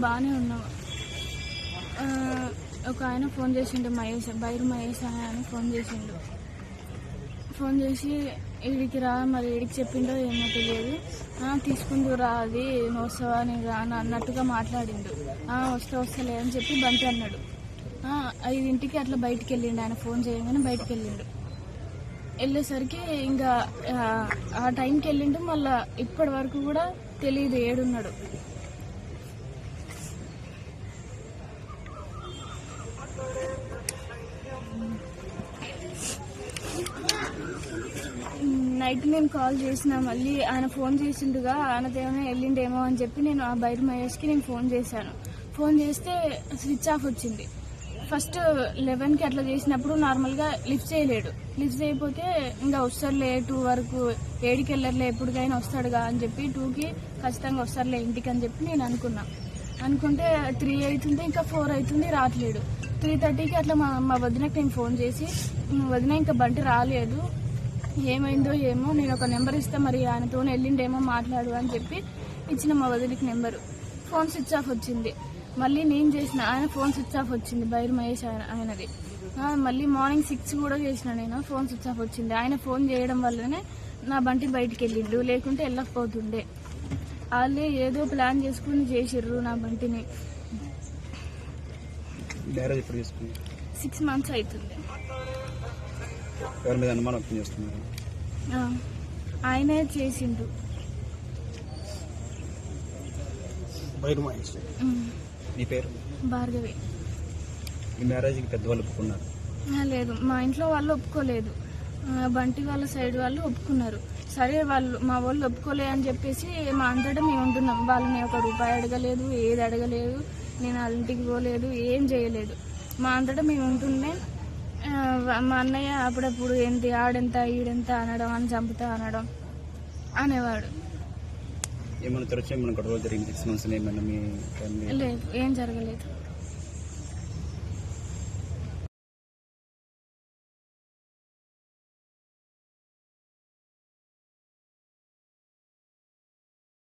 బాగానే ఉన్నాం. ఒక ఆయన ఫోన్ చేసిండు, బైరు మహేష్ అని ఆయన ఫోన్ చేసి వీడికి రా, మరి వీడికి చెప్పిండో ఏమో తెలియదు, తీసుకుందురా అది నువ్వు వస్తావా నేను రా అన్నట్టుగా మాట్లాడిండు. వస్తలే అని చెప్పి బంటి అన్నాడు. 5ంటికి అట్లా బయటికి వెళ్ళిండు. ఆయన ఫోన్ చేయగానే బయటికి వెళ్ళేసరికి ఇంకా ఆ టైంకి వెళ్ళిండు. మళ్ళీ ఇప్పటి వరకు కూడా తెలియదు ఏడున్నాడు. నైట్ నేను కాల్ చేసిన, మళ్ళీ ఆయన ఫోన్ చేసిండుగా, ఆయనదేమైనా వెళ్ళిండేమో అని చెప్పి నేను ఆ బైరు మహేష్కి నేను ఫోన్ చేశాను. ఫోన్ చేస్తే స్విచ్ ఆఫ్ వచ్చింది. ఫస్ట్ 11కి అట్లా చేసినప్పుడు నార్మల్గా లిఫ్ట్ చేయలేడు. లిఫ్ట్ చేయకపోతే ఇంకా వస్తారులే 2 వరకు, 7కి వెళ్ళర్లే ఎప్పటికైనా వస్తాడుగా అని చెప్పి 2కి ఖచ్చితంగా వస్తారులే ఇంటికి అని చెప్పి నేను అనుకుంటే 3 అవుతుంది, ఇంకా 4 అవుతుంది, రావట్లేడు. 3:30కి అట్లా మా వదినకి నేను ఫోన్ చేసి, వదిన ఇంకా బంటి రాలేదు, ఏమైందో ఏమో, నేను ఒక నెంబర్ ఇస్తా, మరి ఆయనతో వెళ్ళిండేమో మాట్లాడు అని చెప్పి ఇచ్చిన మా వదిలికి నెంబరు. ఫోన్ స్విచ్ ఆఫ్ వచ్చింది. మళ్ళీ నేను చేసిన, ఆయన ఫోన్ స్విచ్ ఆఫ్ వచ్చింది, బైరు మహేష్ ఆయనది. మళ్ళీ మార్నింగ్ 6 కూడా చేసిన నేను, ఫోన్ స్విచ్ ఆఫ్ వచ్చింది. ఆయన ఫోన్ చేయడం వల్లనే నా బంటి బయటికి వెళ్ళిండు, లేకుంటే వెళ్ళకపోతుండే. వాళ్ళే ఏదో ప్లాన్ చేసుకుని చేసిర్రు నా బంటిని. 6 months అవుతుంది. ఆయనే చేసిండు. భార్గవి. లేదు, మా ఇంట్లో వాళ్ళు ఒప్పుకోలేదు, బంటి వాళ్ళ సైడ్ వాళ్ళు ఒప్పుకున్నారు. సరే మా వాళ్ళు ఒప్పుకోలే అని చెప్పేసి మా అంతటా మేము ఉంటున్నాం. వాళ్ళని 1 రూపాయి అడగలేదు, ఏది అడగలేదు, నేను వాళ్ళ ఇంటికి పోలేదు, ఏం చేయలేదు. మా అంతటా మేము ఉంటుండే. మా అన్నయ్య అప్పుడప్పుడు ఏంటి ఆడెంత ఈడెంత అనడం, అని చంపుతా అనడం అనేవాడు. లేదు, ఏం జరగలేదు.